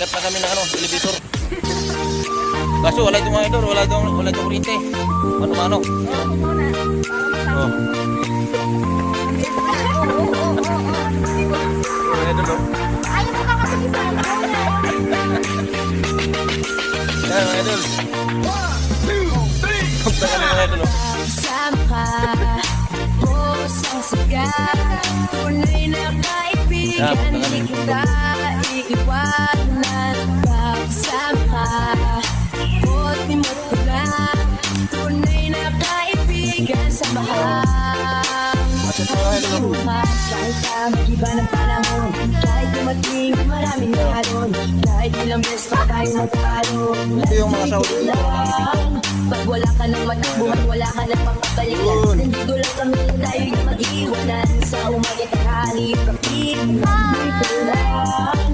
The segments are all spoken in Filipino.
Ikat na kami ng elevator. Kaso wala itong mga idol, wala itong kuryente. Mano-mano. Oh. Idol, oh. Yan, mga idol. 1, 2, 3. Punta kami mga idol, oh. Kasama ka, pusang sigaw, tunay na kaibigan, hindi kita iiwanan. Kasama ka, buti mo't pula, tunay na kaibigan sa bahang. Kahit ka mag-iba ng panahon, kahit dumating maraming naroon, kahit ilang beses pa tayo magtalo. Ito yung mga Saudi. Pag wala ka ng matakbuhan, wala ka ng pangkabalikan. Nandito lang kami, tayo'y mag-iwanan. Sa umaga tanghali, dito lang.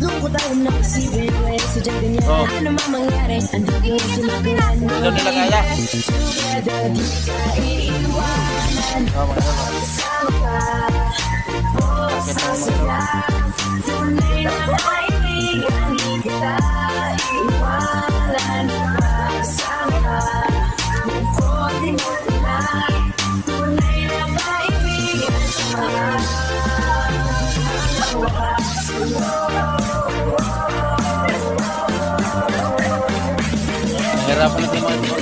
Lungkot ako na isipin, kaya sadyang ganyan. Ano mang mangyari, andito yung sinagunan. Ito nila kaya. Together, di ka iiwanan. Kasama ka, sa saya. Tunay na kaibigan, di kita iiwanan. Kasama ka, bukod di mo lang. Tunay na kaibigan sa Nahirapan natin mga idol.